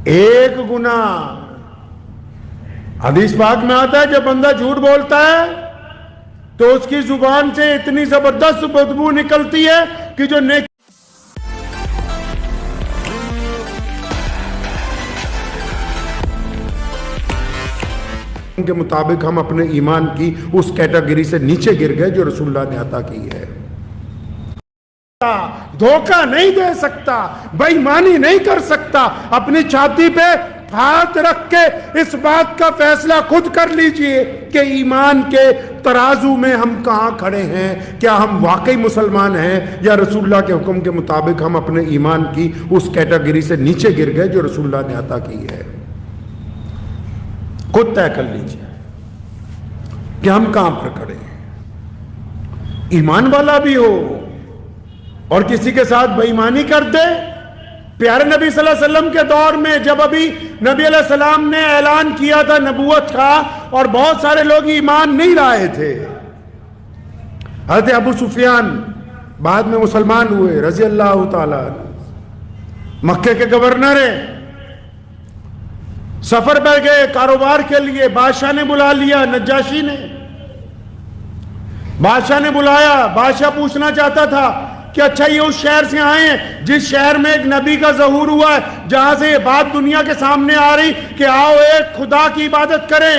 ایک گناہ. حدیث پاک میں آتا ہے جب بندہ جھوٹ بولتا ہے تو اس کی زبان سے اتنی زبردست بدبو نکلتی ہے کہ جو نیک کے مطابق ہم اپنے ایمان کی اس کیٹیگری سے نیچے گر گئے جو رسول اللہ نے عطا کی ہے. دھوکہ نہیں دے سکتا, بے ایمانی نہیں کر سکتا. اپنی چھاتی پہ ہاتھ رکھ کے اس بات کا فیصلہ خود کر لیجئے کہ ایمان کے ترازو میں ہم کہاں کھڑے ہیں. کیا ہم واقعی مسلمان ہیں یا رسول اللہ کے حکم کے مطابق ہم اپنے ایمان کی اس کیٹیگری سے نیچے گر گئے جو رسول اللہ نے عطا کی ہے. خود طے کر لیجئے کہ ہم کہاں پر کھڑے ہیں. ایمان والا بھی ہو اور کسی کے ساتھ بے ایمانی کر دے. پیارے نبی صلی اللہ علیہ وسلم کے دور میں جب ابھی نبی علیہ السلام نے اعلان کیا تھا نبوت کا اور بہت سارے لوگ ایمان نہیں لائے تھے, حضرت ابو سفیان بعد میں مسلمان ہوئے رضی اللہ تعالیٰ, مکے کے گورنر ہیں, سفر پر گئے کاروبار کے لیے. بادشاہ نے بلا لیا, نجاشی نے بادشاہ نے بلایا. بادشاہ پوچھنا چاہتا تھا کہ اچھا یہ اس شہر سے آئے ہیں جس شہر میں ایک نبی کا ظہور ہوا ہے, جہاں سے یہ بات دنیا کے سامنے آ رہی کہ آؤ ایک خدا کی عبادت کریں,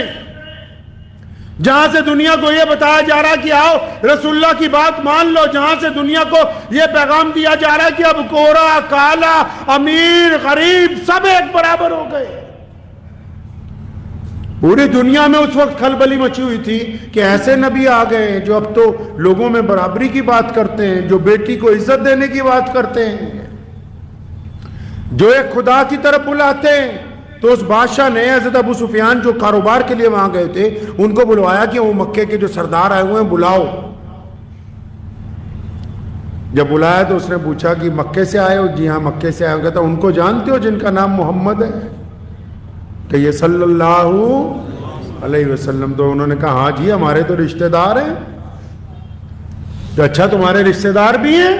جہاں سے دنیا کو یہ بتایا جا رہا ہے کہ آؤ رسول اللہ کی بات مان لو, جہاں سے دنیا کو یہ پیغام دیا جا رہا ہے کہ اب گورا کالا امیر غریب سب ایک برابر ہو گئے. پوری دنیا میں اس وقت کھلبلی مچی ہوئی تھی کہ ایسے نبی آ گئے جو اب تو لوگوں میں برابری کی بات کرتے ہیں, جو بیٹی کو عزت دینے کی بات کرتے ہیں, جو ایک خدا کی طرف بلاتے ہیں. تو اس بادشاہ نے حضرت ابو سفیان جو کاروبار کے لیے وہاں گئے تھے ان کو بلوایا کہ وہ مکے کے جو سردار آئے ہوئے ہیں بلاؤ. جب بلایا تو اس نے پوچھا کہ مکے سے آئے ہو؟ جی ہاں مکے سے آئے ہو. کہتا ان کو جانتے ہو جن کا نام محمد ہے؟ کہ یہ صلی اللہ علیہ وسلم. تو انہوں نے کہا ہاں جی ہمارے تو رشتہ دار ہیں. تو اچھا تمہارے رشتہ دار بھی ہیں؟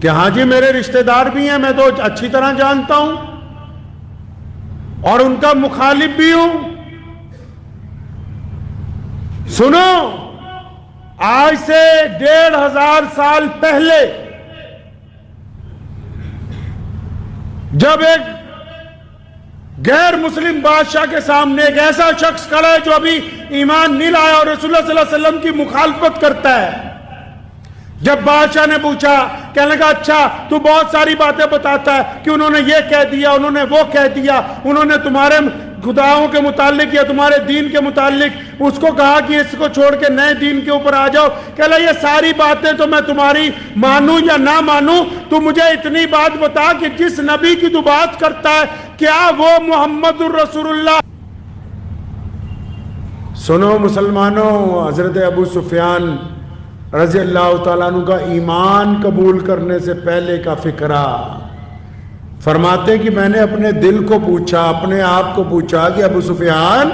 کہ ہاں جی میرے رشتہ دار بھی ہیں, میں تو اچھی طرح جانتا ہوں اور ان کا مخالف بھی ہوں. سنو, آج سے 1500 سال پہلے جب ایک غیر مسلم بادشاہ کے سامنے ایک ایسا شخص کھڑا ہے جو ابھی ایمان نہیں لایا اور رسول اللہ صلی اللہ علیہ وسلم کی مخالفت کرتا ہے, جب بادشاہ نے پوچھا کہنے لگا اچھا تو بہت ساری باتیں بتاتا ہے کہ انہوں نے یہ کہہ دیا, انہوں نے وہ کہہ دیا, انہوں نے تمہارے خداؤں کے متعلق یا تمہارے دین کے متعلق اس کو کہا کہ اس کو چھوڑ کے نئے دین کے اوپر آ جاؤ. کہہ لگا یہ ساری باتیں تو میں تمہاری مانوں یا نہ مانوں, تو مجھے اتنی بات بتا کہ جس نبی کی تو بات کرتا ہے کیا وہ محمد الرسول اللہ. سنو مسلمانوں, حضرت ابو سفیان رضی اللہ تعالیٰ عنہ کا ایمان قبول کرنے سے پہلے کا فکرہ فرماتے کہ میں نے اپنے دل کو پوچھا, اپنے آپ کو پوچھا کہ ابو سفیان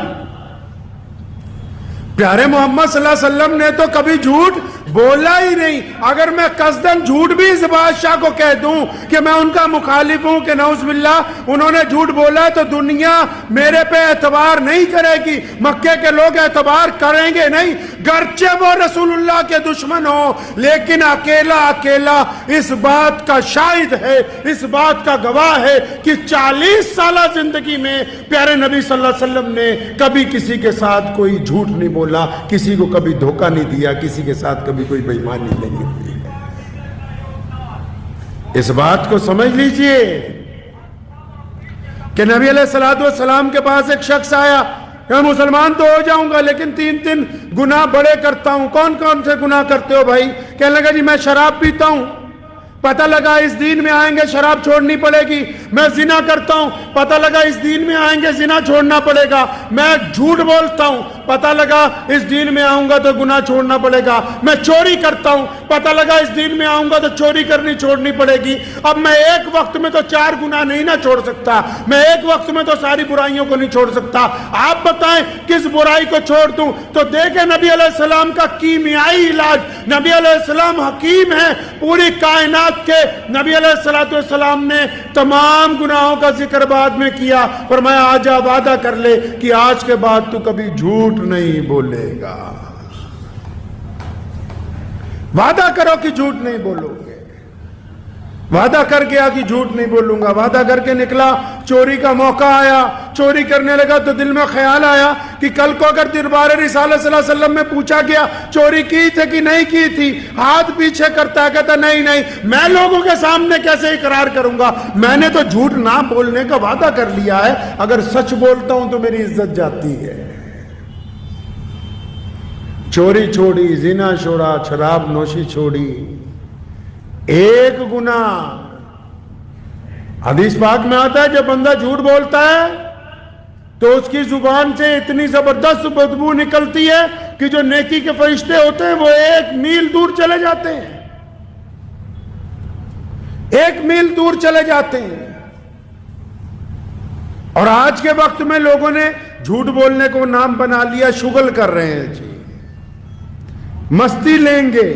پیارے محمد صلی اللہ علیہ وسلم نے تو کبھی جھوٹ بولا ہی نہیں. اگر میں قصداً جھوٹ بھی اس بادشاہ کو کہہ دوں کہ میں ان کا مخالف ہوں کہ نعوذ باللہ انہوں نے جھوٹ بولا ہے تو دنیا میرے پہ اعتبار نہیں کرے گی, مکے کے لوگ اعتبار کریں گے نہیں. گرچہ وہ رسول اللہ کے دشمن ہو لیکن اکیلا اس بات کا شاہد ہے, اس بات کا گواہ ہے کہ 40 سالہ زندگی میں پیارے نبی صلی اللہ علیہ وسلم نے کبھی کسی کے ساتھ کوئی جھوٹ نہیں بولا, کسی کو کبھی دھوکہ نہیں دیا, کسی کے ساتھ کبھی کوئی بے ایمانی نہیں ہوئی. اس بات کو سمجھ لیجئے کہ نبی علیہ السلام کے پاس ایک شخص آیا کہ میں مسلمان تو ہو جاؤں گا لیکن 3 گناہ بڑے کرتا ہوں. کون کون سے گناہ کرتے ہو بھائی؟ کہنے لگا جی میں شراب پیتا ہوں. پتہ لگا اس دین میں آئیں گے شراب چھوڑنی پڑے گی. میں زنا کرتا ہوں. پتہ لگا اس دین میں آئیں گے زنا چھوڑنا پڑے گا. میں جھوٹ بولتا ہوں. پتہ لگا اس دین میں آؤں گا تو گناہ چھوڑنا پڑے گا. میں چوری کرتا ہوں. پتہ لگا اس دین میں آؤں گا تو چوری کرنی چھوڑنی پڑے گی. اب میں ایک وقت میں تو 4 گناہ نہیں نہ چھوڑ سکتا, میں ایک وقت میں تو ساری برائیوں کو نہیں چھوڑ سکتا. آپ بتائیں کس برائی کو چھوڑ دوں؟ تو دیکھیں نبی علیہ السلام کا کیمیائی علاج. نبی علیہ السلام حکیم ہیں, پوری کائنات حد کے نبی علیہ السلام نے تمام گناہوں کا ذکر بعد میں کیا، فرمایا آجا وعدہ کر لے کہ آج کے بعد تو کبھی جھوٹ نہیں بولے گا، وعدہ کرو کہ جھوٹ نہیں بولو گے۔ وعدہ کر گیا کہ جھوٹ نہیں بولوں گا، وعدہ کر کے نکلا، چوری کا موقع آیا، چوری کرنے لگا تو دل میں خیال آیا کہ کل کو اگر دربار رسالت صلی اللہ علیہ وسلم میں پوچھا گیا چوری کی تھی کہ نہیں کی تھی، ہاتھ پیچھے کرتا ہے، کہتا نہیں میں لوگوں کے سامنے کیسے اقرار کروں گا، میں نے تو جھوٹ نہ بولنے کا وعدہ کر لیا ہے، اگر سچ بولتا ہوں تو میری عزت جاتی ہے۔ چوری چھوڑی، زنا چھوڑا، شراب نوشی چھوڑی، ایک گناہ۔ حدیث پاک میں آتا ہے جب بندہ جھوٹ بولتا ہے تو اس کی زبان سے اتنی زبردست بدبو نکلتی ہے کہ جو نیکی کے فرشتے ہوتے ہیں وہ 1 میل دور چلے جاتے ہیں، 1 میل دور چلے جاتے ہیں۔ اور آج کے وقت میں لوگوں نے جھوٹ بولنے کو نام بنا لیا، شغل کر رہے ہیں جی، مستی لیں گے،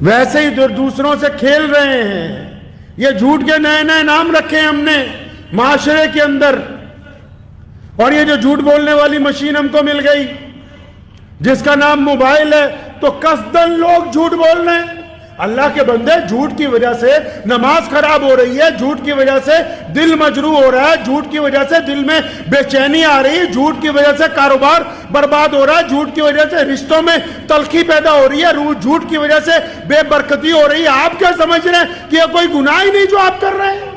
ویسے ہی دوسروں سے کھیل رہے ہیں۔ یہ جھوٹ کے نئے نئے نام رکھے ہم نے معاشرے کے اندر، اور یہ جو جھوٹ بولنے والی مشین ہم کو مل گئی جس کا نام موبائل ہے، تو قصدن لوگ جھوٹ بول رہے ہیں۔ اللہ کے بندے، جھوٹ کی وجہ سے نماز خراب ہو رہی ہے، جھوٹ کی وجہ سے دل مجروح ہو رہا ہے، جھوٹ کی وجہ سے دل میں بے چینی آ رہی ہے، جھوٹ کی وجہ سے کاروبار برباد ہو رہا ہے، جھوٹ کی وجہ سے رشتوں میں تلخی پیدا ہو رہی ہے، جھوٹ کی وجہ سے بے برکتی ہو رہی ہے۔ آپ کیا سمجھ رہے ہیں کہ یہ کوئی گناہ ہی نہیں جو آپ کر رہے ہیں؟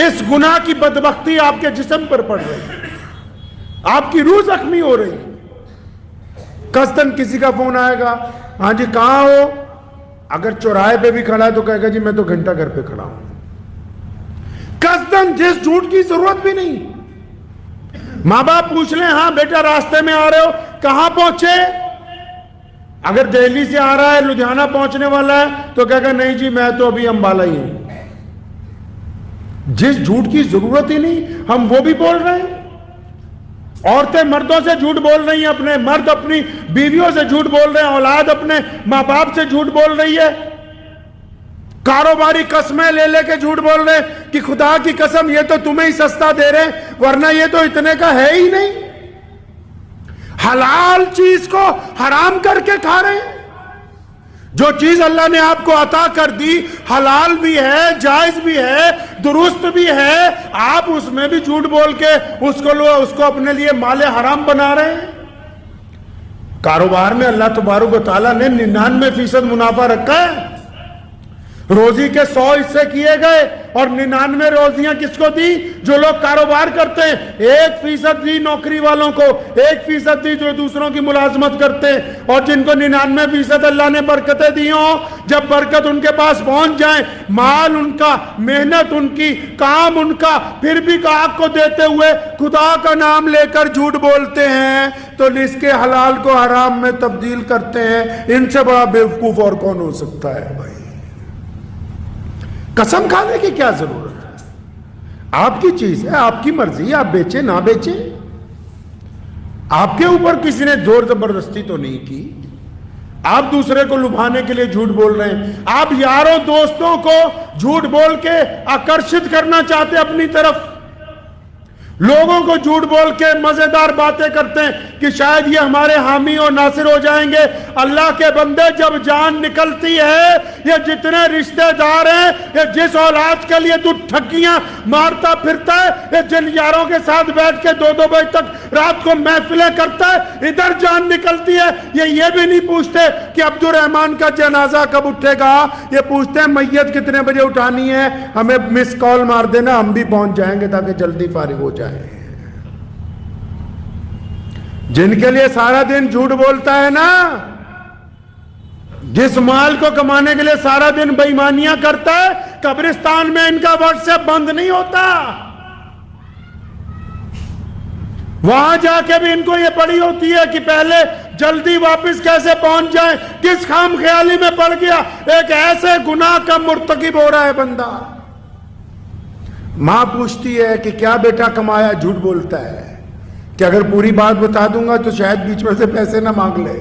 اس گناہ کی بدبختی آپ کے جسم پر پڑ رہی ہے، آپ کی روح زخمی ہو رہی ہے۔ قصدن کسی کا فون آئے گا، ہاں جی کہاں ہو؟ اگر چوراہے پہ بھی کھڑا ہے تو کہے گا جی میں تو گھنٹہ گھر پہ کھڑا ہوں۔ قصدن جس جھوٹ کی ضرورت بھی نہیں۔ ماں باپ پوچھ لیں، ہاں بیٹا راستے میں آ رہے ہو، کہاں پہنچے؟ اگر دہلی سے آ رہا ہے، لدھیانہ پہنچنے والا ہے تو کہے گا نہیں جی میں تو ابھی امبالہ ہی ہوں۔ جس جھوٹ کی ضرورت ہی نہیں ہم وہ بھی بول رہے ہیں۔ عورتیں مردوں سے جھوٹ بول رہی ہیں، اپنے مرد اپنی بیویوں سے جھوٹ بول رہے ہیں، اولاد اپنے ماں باپ سے جھوٹ بول رہی ہے، کاروباری قسمیں لے لے کے جھوٹ بول رہے ہیں کہ خدا کی قسم یہ تو تمہیں ہی سستا دے رہے ہیں ورنہ یہ تو اتنے کا ہے ہی نہیں۔ حلال چیز کو حرام کر کے کھا رہے ہیں۔ جو چیز اللہ نے آپ کو عطا کر دی حلال بھی ہے، جائز بھی ہے، درست بھی ہے، آپ اس میں بھی جھوٹ بول کے اس کو اپنے لیے مال حرام بنا رہے ہیں۔ کاروبار میں اللہ تبارک و تعالیٰ نے 99% منافع رکھا ہے، روزی کے 100 حصے کیے گئے اور 99 روزیاں کس کو دی؟ جو لوگ کاروبار کرتے ہیں۔ 1% دی نوکری والوں کو، 1% دی جو دوسروں کی ملازمت کرتے ہیں، اور جن کو 99% اللہ نے برکتیں دی ہوں، جب برکت ان کے پاس پہنچ جائیں، مال ان کا، محنت ان کی، کام ان کا، پھر بھی آگ کو دیتے ہوئے خدا کا نام لے کر جھوٹ بولتے ہیں تو اس کے حلال کو حرام میں تبدیل کرتے ہیں۔ ان سے بڑا بیوقوف اور کون ہو سکتا ہے بھائی؟ قسم کھانے کی کیا ضرورت ہے؟ آپ کی چیز ہے، آپ کی مرضی، آپ بیچیں نہ بیچیں، آپ کے اوپر کسی نے زور زبردستی تو نہیں کی۔ آپ دوسرے کو لبھانے کے لیے جھوٹ بول رہے ہیں، آپ یاروں دوستوں کو جھوٹ بول کے آکرشت کرنا چاہتے اپنی طرف، لوگوں کو جھوٹ بول کے مزیدار باتیں کرتے ہیں کہ شاید یہ ہمارے حامی اور ناصر ہو جائیں گے۔ اللہ کے بندے، جب جان نکلتی ہے، یہ جتنے رشتہ دار ہیں، یہ جس اولاد کے لیے تو ٹھگیاں مارتا پھرتا ہے، یہ جن یاروں کے ساتھ بیٹھ کے 2 بجے تک رات کو محفلیں کرتا ہے، ادھر جان نکلتی ہے، یہ بھی نہیں پوچھتے کہ عبد الرحمان کا جنازہ کب اٹھے گا، یہ پوچھتے ہیں میت کتنے بجے اٹھانی ہے، ہمیں مس کال مار دینا، ہم بھی پہنچ جائیں گے تاکہ جلدی فارغ ہو جائے۔ جن کے لیے سارا دن جھوٹ بولتا ہے نا، جس مال کو کمانے کے لیے سارا دن بے ایمانیاں کرتا ہے، قبرستان میں ان کا واٹس ایپ بند نہیں ہوتا، وہاں جا کے بھی ان کو یہ پڑی ہوتی ہے کہ پہلے جلدی واپس کیسے پہنچ جائیں۔ کس خام خیالی میں پڑ گیا، ایک ایسے گناہ کا مرتکب ہو رہا ہے بندہ۔ ماں پوچھتی ہے کہ کیا بیٹا کمایا، جھوٹ بولتا ہے کہ اگر پوری بات بتا دوں گا تو شاید بیچ میں سے پیسے نہ مانگ لے۔